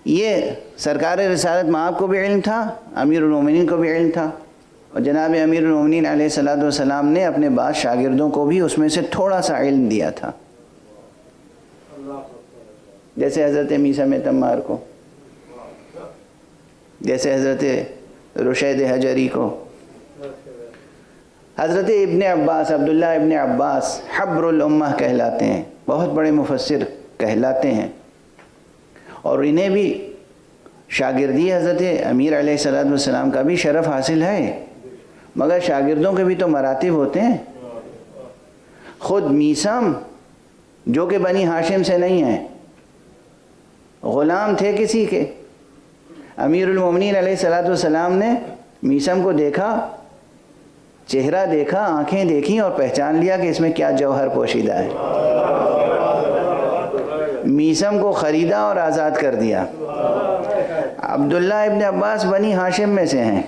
Speaker 1: یہ سرکار رسالت مآب کو بھی علم تھا، امیر المومنین کو بھی علم تھا، اور جناب امیر المومنین علیہ السلام نے اپنے بعض شاگردوں کو بھی اس میں سے تھوڑا سا علم دیا تھا، جیسے حضرت میثم تمار کو، جیسے حضرت رشید حجری کو، حضرت ابن عباس، عبداللہ ابن عباس حبر الامہ کہلاتے ہیں، بہت بڑے مفسر کہلاتے ہیں، اور انہیں بھی شاگردی حضرت امیر علیہ السلام کا بھی شرف حاصل ہے، مگر شاگردوں کے بھی تو مراتب ہوتے ہیں۔ خود میثم جو کہ بنی ہاشم سے نہیں ہیں، غلام تھے کسی کے، امیر المومنین علیہ السلام نے میثم کو دیکھا، چہرہ دیکھا، آنکھیں دیکھیں اور پہچان لیا کہ اس میں کیا جوہر پوشیدہ ہے، میثم کو خریدا اور آزاد کر دیا۔ عبداللہ ابن عباس بنی ہاشم میں سے ہیں،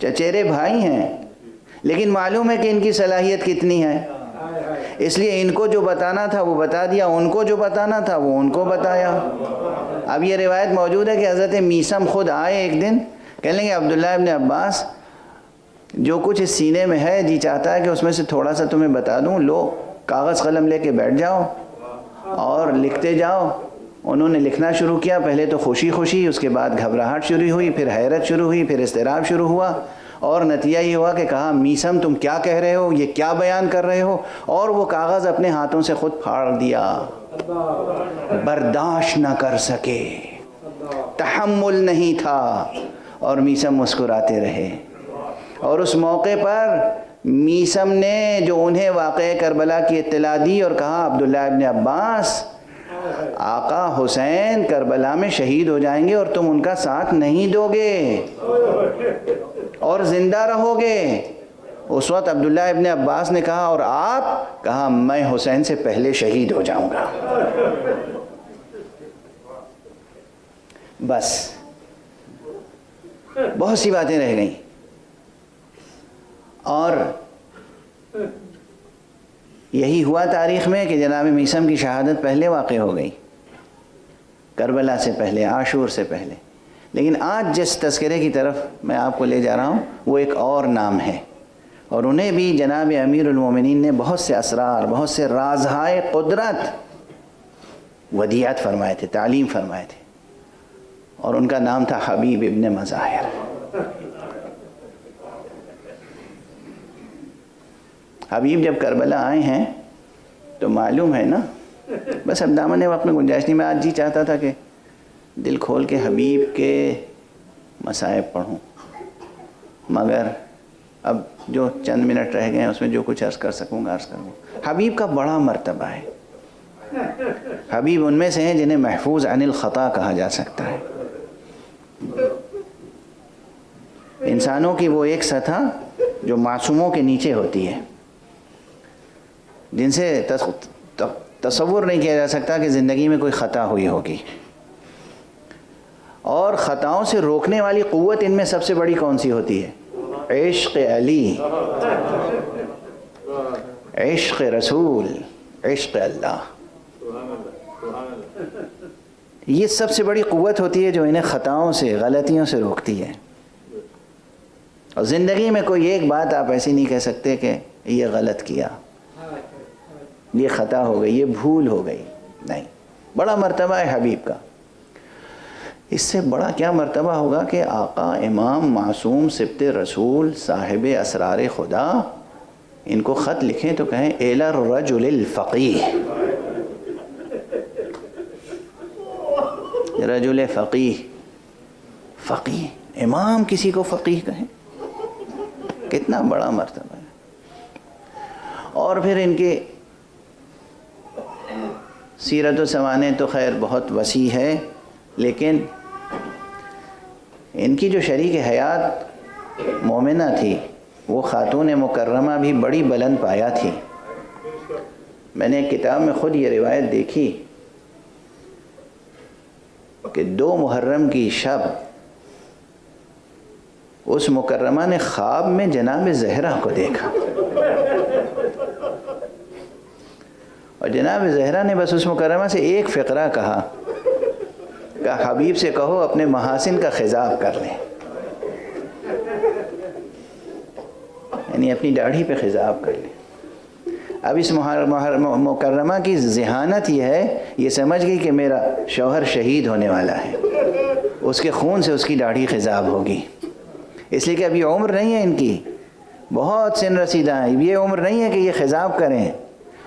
Speaker 1: چچیرے بھائی ہیں، لیکن معلوم ہے کہ ان کی صلاحیت کتنی ہے، اس لیے ان کو جو بتانا تھا وہ بتا دیا، ان کو جو بتانا تھا وہ ان کو بتایا۔ اب یہ روایت موجود ہے کہ حضرت میثم خود آئے ایک دن، کہنے لگے عبداللہ ابن عباس جو کچھ اس سینے میں ہے جی چاہتا ہے کہ اس میں سے تھوڑا سا تمہیں بتا دوں، لو کاغذ قلم لے کے بیٹھ جاؤ اور لکھتے جاؤ۔ انہوں نے لکھنا شروع کیا، پہلے تو خوشی خوشی، اس کے بعد گھبراہٹ شروع ہوئی، پھر حیرت شروع ہوئی، پھر اضطراب شروع ہوا، اور نتیجہ یہ ہوا کہ کہا میثم تم کیا کہہ رہے ہو، یہ کیا بیان کر رہے ہو، اور وہ کاغذ اپنے ہاتھوں سے خود پھاڑ دیا، برداشت نہ کر سکے، تحمل نہیں تھا، اور میثم مسکراتے رہے۔ اور اس موقع پر میثم نے جو انہیں واقعہ کربلا کی اطلاع دی اور کہا عبداللہ ابن عباس آقا حسین کربلا میں شہید ہو جائیں گے اور تم ان کا ساتھ نہیں دو گے اور زندہ رہو گے۔ اس وقت عبداللہ ابن عباس نے کہا اور آپ؟ کہا میں حسین سے پہلے شہید ہو جاؤں گا۔ بس بہت سی باتیں رہ گئیں، اور یہی ہوا تاریخ میں کہ جناب میثم کی شہادت پہلے واقع ہو گئی، کربلا سے پہلے، عاشور سے پہلے۔ لیکن آج جس تذکرے کی طرف میں آپ کو لے جا رہا ہوں وہ ایک اور نام ہے، اور انہیں بھی جناب امیر المومنین نے بہت سے اسرار، بہت سے رازہائے قدرت ودیعت فرمائے تھے، تعلیم فرمائے تھے، اور ان کا نام تھا حبیب ابن مظاہر۔ حبیب جب کربلا آئے ہیں تو معلوم ہے نا، بس اب دامن وقت میں گنجائش نہیں، میں آج جی چاہتا تھا کہ دل کھول کے حبیب کے مصائب پڑھوں، مگر اب جو چند منٹ رہ گئے ہیں اس میں جو کچھ عرض کر سکوں گا عرض کروں۔ حبیب کا بڑا مرتبہ ہے، حبیب ان میں سے ہیں جنہیں محفوظ عن الخطا کہا جا سکتا ہے. انسانوں کی وہ ایک سطح جو معصوموں کے نیچے ہوتی ہے، جن سے تصور نہیں کیا جا سکتا کہ زندگی میں کوئی خطا ہوئی ہوگی. اور خطاؤں سے روکنے والی قوت ان میں سب سے بڑی کون سی ہوتی ہے؟ عشق علی، عشق رسول، عشق اللہ. یہ سب سے بڑی قوت ہوتی ہے جو انہیں خطاؤں سے، غلطیوں سے روکتی ہے. اور زندگی میں کوئی ایک بات آپ ایسی نہیں کہہ سکتے کہ یہ غلط کیا، یہ خطا ہو گئی، یہ بھول ہو گئی. نہیں، بڑا مرتبہ ہے حبیب کا. اس سے بڑا کیا مرتبہ ہوگا کہ آقا امام معصوم سبط رسول صاحب اسرار خدا ان کو خط لکھیں تو کہیں الی الرجل الفقیہ، رجل فقیہ. فقیہ، امام کسی کو فقیہ کہیں، کتنا بڑا مرتبہ ہے. اور پھر ان کے سیرت و سوانح تو خیر بہت وسیع ہے، لیکن ان کی جو شریک حیات مومنہ تھی وہ خاتون مکرمہ بھی بڑی بلند پایا تھی. میں نے ایک کتاب میں خود یہ روایت دیکھی کہ 2 محرم کی شب اس مکرمہ نے خواب میں جناب زہرا کو دیکھا، اور جناب زہرا نے بس اس مکرمہ سے ایک فقرہ کہا کہ حبیب سے کہو اپنے محاسن کا خضاب کر لیں، یعنی اپنی داڑھی پہ خضاب کر لیں. اب اس مکرمہ کی ذہانت یہ ہے، یہ سمجھ گئی کہ میرا شوہر شہید ہونے والا ہے، اس کے خون سے اس کی داڑھی خضاب ہوگی. اس لیے کہ ابھی عمر نہیں ہے ان کی، بہت سن رسیدہ ہیں، یہ عمر نہیں ہے کہ یہ خضاب کریں.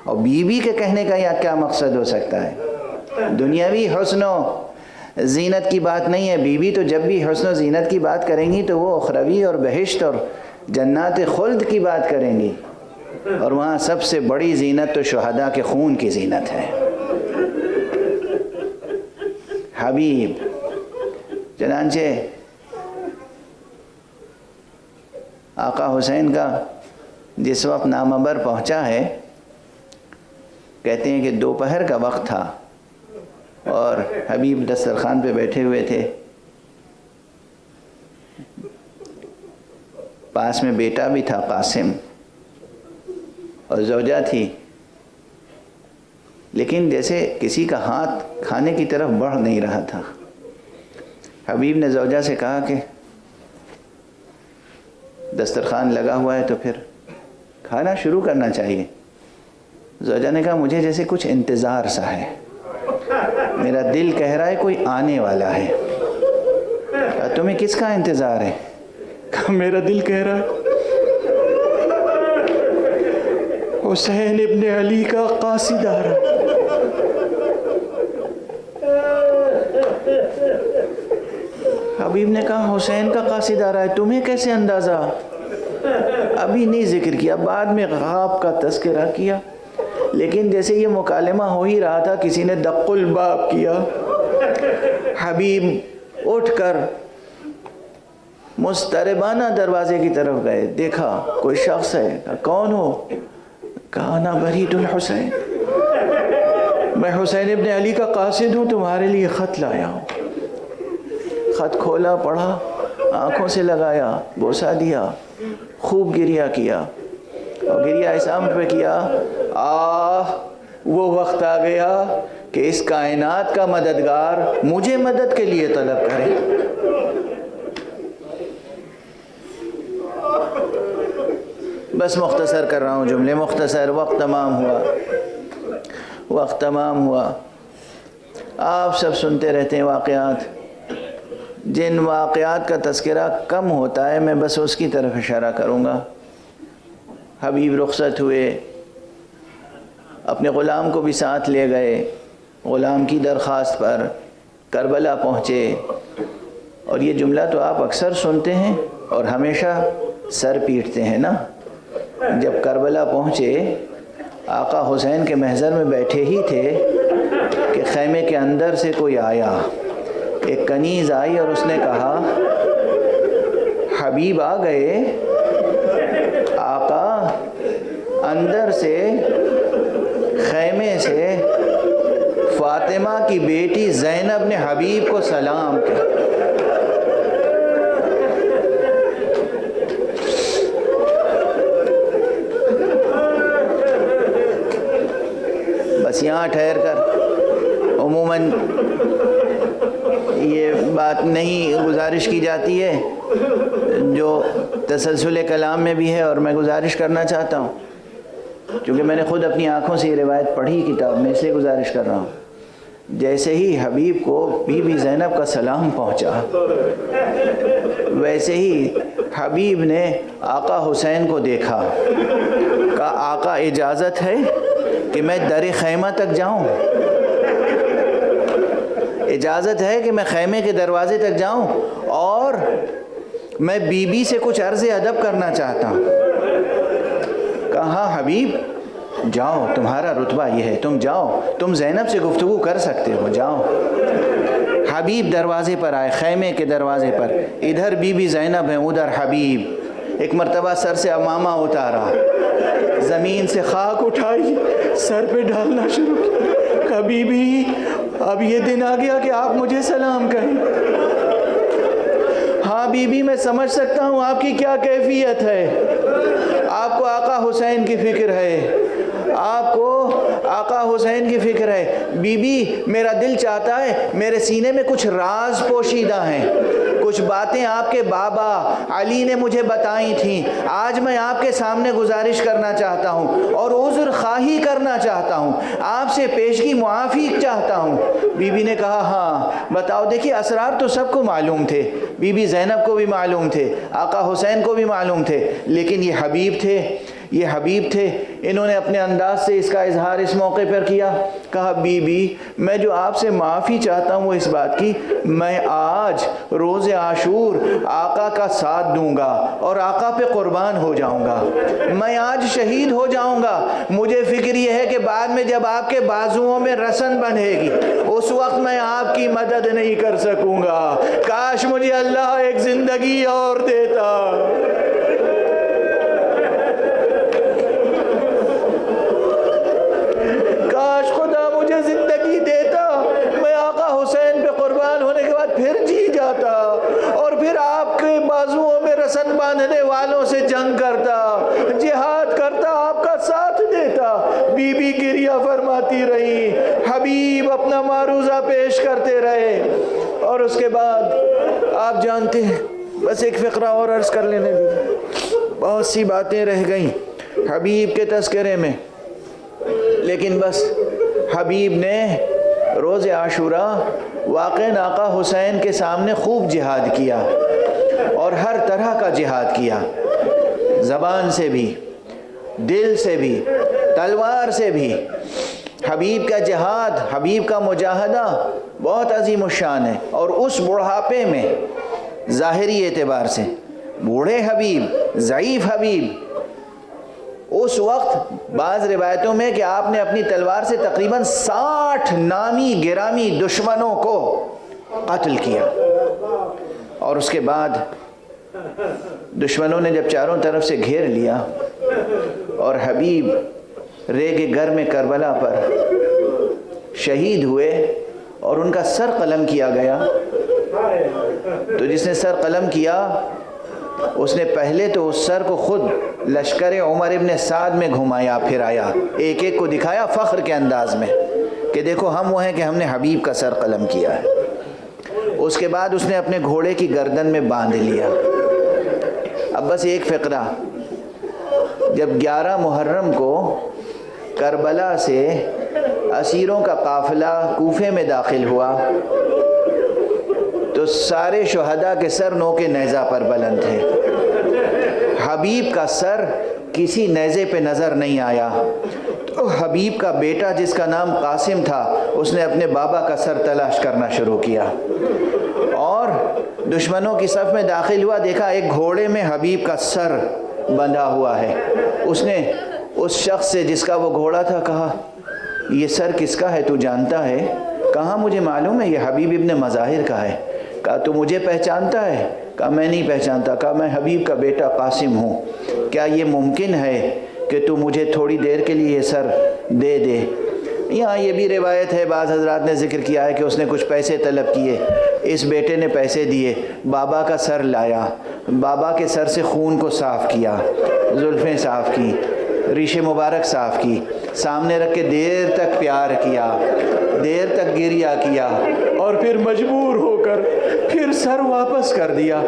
Speaker 1: اور بیوی کے کہنے کا یہ کیا مقصد ہو سکتا ہے؟ دنیاوی حسن و زینت کی بات نہیں ہے. بیوی تو جب بھی حسن و زینت کی بات کریں گی تو وہ اخروی اور بہشت اور جنات خلد کی بات کریں گی، اور وہاں سب سے بڑی زینت تو شہداء کے خون کی زینت ہے. حبیب چنانچہ آقا حسین کا جس وقت نامور پہنچا ہے، کہتے ہیں کہ دوپہر کا وقت تھا اور حبیب دسترخوان پہ بیٹھے ہوئے تھے، پاس میں بیٹا بھی تھا قاسم اور زوجہ تھی، لیکن جیسے کسی کا ہاتھ کھانے کی طرف بڑھ نہیں رہا تھا. حبیب نے زوجہ سے کہا کہ دسترخوان لگا ہوا ہے تو پھر کھانا شروع کرنا چاہیے. زوجہ نے کہا مجھے جیسے کچھ انتظار سا ہے، میرا دل کہہ رہا ہے کوئی آنے والا ہے. تمہیں کس کا انتظار ہے؟ کہا میرا دل کہہ رہا ہے حسین ابن علی کا قاصد آ رہا. حبیب نے کہا حسین کا قاصد آ رہا ہے، تمہیں کیسے اندازہ؟ ابھی نہیں ذکر کیا، بعد میں خواب کا تذکرہ کیا. لیکن جیسے یہ مکالمہ ہو ہی رہا تھا، کسی نے دق الباب کیا. حبیب اٹھ کر مضطربانہ دروازے کی طرف گئے، دیکھا کوئی شخص ہے. کہا کون ہو؟ کہا انا برید الحسین، میں حسین ابن علی کا قاصد ہوں، تمہارے لیے خط لایا ہوں. خط کھولا، پڑھا، آنکھوں سے لگایا، بوسہ دیا، خوب گریہ کیا، اور گریہ اس امر پہ کیا وہ وقت آ گیا کہ اس کائنات کا مددگار مجھے مدد کے لیے طلب کرے. بس مختصر کر رہا ہوں جملے مختصر. وقت تمام ہوا. آپ سب سنتے رہتے ہیں واقعات، جن واقعات کا تذکرہ کم ہوتا ہے میں بس اس کی طرف اشارہ کروں گا. حبیب رخصت ہوئے، اپنے غلام کو بھی ساتھ لے گئے، غلام کی درخواست پر کربلا پہنچے. اور یہ جملہ تو آپ اکثر سنتے ہیں اور ہمیشہ سر پیٹتے ہیں نا. جب کربلا پہنچے آقا حسین کے محضر میں بیٹھے ہی تھے کہ خیمے کے اندر سے کوئی آیا، ایک کنیز آئی اور اس نے کہا حبیب آ گئے۔ آقا اندر سے خیمے سے فاطمہ کی بیٹی زینب نے حبیب کو سلام کیا۔ بس یہاں ٹھہر کر، عموماً یہ بات نہیں گزارش کی جاتی ہے جو تسلسل کلام میں بھی ہے، اور میں گزارش کرنا چاہتا ہوں کیونکہ میں نے خود اپنی آنکھوں سے یہ روایت پڑھی کتاب میں، اس لیے گزارش کر رہا ہوں۔ جیسے ہی حبیب کو بی بی زینب کا سلام پہنچا، ویسے ہی حبیب نے آقا حسین کو دیکھا، کہا آقا اجازت ہے کہ میں در خیمہ تک جاؤں؟ اجازت ہے کہ میں خیمے کے دروازے تک جاؤں اور میں بی بی سے کچھ عرض ادب کرنا چاہتا ہوں؟ کہا حبیب جاؤ، تمہارا رتبہ یہ ہے، تم جاؤ، تم زینب سے گفتگو کر سکتے ہو، جاؤ۔ حبیب دروازے پر آئے، خیمے کے دروازے پر، ادھر بی بی زینب ہیں، ادھر حبیب۔ ایک مرتبہ سر سے امامہ اتارا، زمین سے خاک اٹھائی، سر پہ ڈالنا شروع کیا، کہا بی بی اب یہ دن آ گیا کہ آپ مجھے سلام کہیں۔ ہاں بی بی میں سمجھ سکتا ہوں آپ کی کیا کیفیت ہے، آپ کو آقا حسین کی فکر ہے، آپ کو آقا حسین کی فکر ہے۔ بی بی میرا دل چاہتا ہے، میرے سینے میں کچھ راز پوشیدہ ہیں، کچھ باتیں آپ کے بابا علی نے مجھے بتائی تھیں، آج میں آپ کے سامنے گزارش کرنا چاہتا ہوں اور عذر خواہی کرنا چاہتا ہوں، آپ سے پیشگی معافی چاہتا ہوں۔ بی بی نے کہا ہاں بتاؤ۔ دیکھیے اسرار تو سب کو معلوم تھے، بی بی زینب کو بھی معلوم تھے، آقا حسین کو بھی معلوم تھے، لیکن یہ حبیب تھے، یہ حبیب تھے، انہوں نے اپنے انداز سے اس کا اظہار اس موقع پر کیا۔ کہا بی بی میں جو آپ سے معافی چاہتا ہوں وہ اس بات کی، میں آج روز عاشور آقا کا ساتھ دوں گا اور آقا پہ قربان ہو جاؤں گا، میں آج شہید ہو جاؤں گا۔ مجھے فکر یہ ہے کہ بعد میں جب آپ کے بازوؤں میں رسن بندھے گی اس وقت میں آپ کی مدد نہیں کر سکوں گا، کاش مجھے اللہ ایک زندگی اور دیتا۔ کاش خدا مجھے زندگی دیتا، میں آقا حسین پہ قربان ہونے کے بعد پھر جی جاتا اور پھر آپ کے بازوؤں میں رسن باندھنے والوں سے جنگ کرتا، جہاد کرتا، آپ کا ساتھ دیتا۔ بی بی گریہ فرماتی رہی، حبیب اپنا معروضہ پیش کرتے رہے، اور اس کے بعد آپ جانتے ہیں، بس ایک فقرہ اور عرض کر لینے دیجیے، بہت سی باتیں رہ گئیں حبیب کے تذکرے میں، لیکن بس حبیب نے روز عاشوراء واقع آقا حسین کے سامنے خوب جہاد کیا اور ہر طرح کا جہاد کیا، زبان سے بھی، دل سے بھی، تلوار سے بھی۔ حبیب کا جہاد، حبیب کا مجاہدہ بہت عظیم الشان ہے، اور اس بڑھاپے میں ظاہری اعتبار سے بوڑھے حبیب، ضعیف حبیب، اس وقت بعض روایتوں میں کہ آپ نے اپنی تلوار سے تقریباً 60 نامی گرامی دشمنوں کو قتل کیا، اور اس کے بعد دشمنوں نے جب چاروں طرف سے گھیر لیا اور حبیب ریگ گرم کربلا پر شہید ہوئے اور ان کا سر قلم کیا گیا، تو جس نے سر قلم کیا اس نے پہلے تو اس سر کو خود لشکر عمر ابن سعد میں گھمایا پھرایا، ایک ایک کو دکھایا فخر کے انداز میں کہ دیکھو ہم وہ ہیں کہ ہم نے حبیب کا سر قلم کیا ہے۔ اس کے بعد اس نے اپنے گھوڑے کی گردن میں باندھ لیا۔ اب بس ایک فقرہ، جب 11 محرم کو کربلا سے اسیروں کا قافلہ کوفے میں داخل ہوا تو سارے شہداء کے سر نو کے نیزہ پر بلند تھے، حبیب کا سر کسی نیزے پہ نظر نہیں آیا، تو حبیب کا بیٹا جس کا نام قاسم تھا اس نے اپنے بابا کا سر تلاش کرنا شروع کیا اور دشمنوں کی صف میں داخل ہوا، دیکھا ایک گھوڑے میں حبیب کا سر بندھا ہوا ہے، اس نے اس شخص سے جس کا وہ گھوڑا تھا کہا یہ سر کس کا ہے تو جانتا ہے؟ کہا مجھے معلوم ہے یہ حبیب ابن مظاہر کا ہے۔ کہا تو مجھے پہچانتا ہے؟ کہا میں نہیں پہچانتا۔ کہا میں حبیب کا بیٹا قاسم ہوں، کیا یہ ممکن ہے کہ تو مجھے تھوڑی دیر کے لیے یہ سر دے دے؟ یہاں یہ بھی روایت ہے، بعض حضرات نے ذکر کیا ہے کہ اس نے کچھ پیسے طلب کیے، اس بیٹے نے پیسے دیے، بابا کا سر لایا، بابا کے سر سے خون کو صاف کیا، زلفیں صاف کی، ریش مبارک صاف کی، سامنے رکھ کے دیر تک پیار کیا، دیر تک گریہ کیا، اور پھر مجبور ہو کر پھر سر واپس کر دیا۔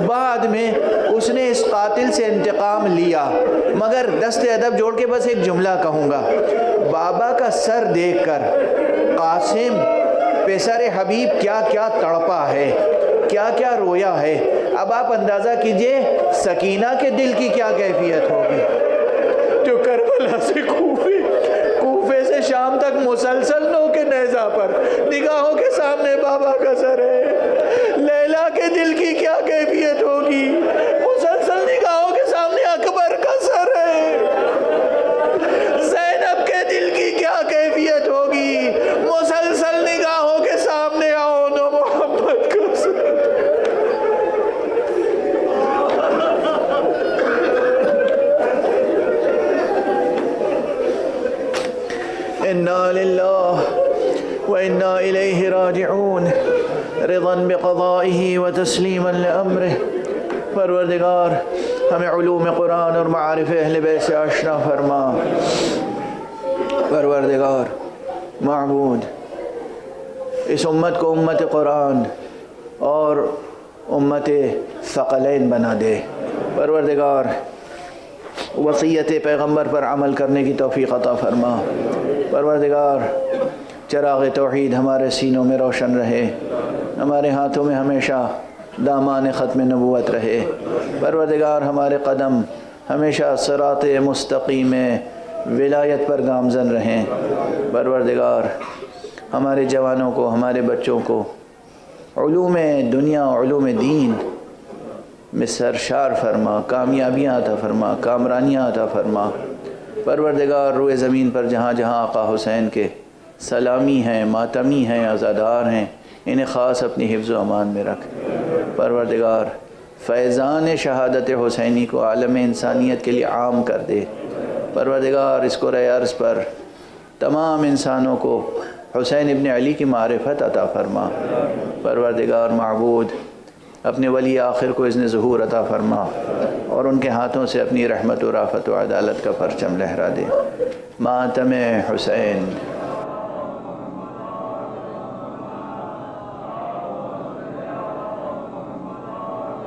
Speaker 1: بعد میں اس نے اس قاتل سے انتقام لیا، مگر دست ادب جوڑ کے بس ایک جملہ کہوں گا، بابا کا سر دیکھ کر قاسم پسر حبیب کیا کیا تڑپا ہے، کیا کیا رویا ہے۔ اب آپ اندازہ کیجئے سکینہ کے دل کی کیا کیفیت ہوگی، جو کربلا سے کوفے سے شام تک مسلسل نو کے نیزہ پر نگاہوں کے سامنے بابا کا سر ہے۔ لیلا کے دل کی کیا کیفیت ہوگی، مسلسل نگاہوں کے سامنے اکبر کا سر ہے۔ زینب کے دل کی کیا کیفیت ہوگی، مسلسل نگاہوں کے سامنے اون و محمد کا سر۔ انا للہ وانا الیہ راجعون، رضا بقضائہ وتسلیما لامرہ۔ پروردگار ہمیں علوم قرآن اور معارف اہل بیت سے آشنا فرما۔ پروردگار معبود اس امت کو امت قرآن اور امت ثقلین بنا دے۔ پروردگار وصیت پیغمبر پر عمل کرنے کی توفیق عطا فرما۔ پروردگار چراغ توحید ہمارے سینوں میں روشن رہے، ہمارے ہاتھوں میں ہمیشہ دامان ختم نبوت رہے۔ پروردگار ہمارے قدم ہمیشہ صراط مستقیم ولایت پر گامزن رہیں۔ پروردگار ہمارے جوانوں کو، ہمارے بچوں کو علوم دنیا، علوم دین میں سرشار فرما، کامیابیاں عطا فرما، کامرانیاں عطا فرما۔ پروردگار روئے زمین پر جہاں جہاں آقا حسین کے سلامی ہیں، ماتمی ہیں، عزادار ہیں، انہیں خاص اپنی حفظ و امان میں رکھ۔ پروردگار فیضان شہادت حسینی کو عالم انسانیت کے لیے عام کر دے۔ پروردگار اس کرۂ ارض پر تمام انسانوں کو حسین ابن علی کی معرفت عطا فرما۔ پروردگار معبود اپنے ولی آخر کو اذن ظہور عطا فرما اور ان کے ہاتھوں سے اپنی رحمت و رافت و عدالت کا پرچم لہرا دے۔ ماتم حسین۔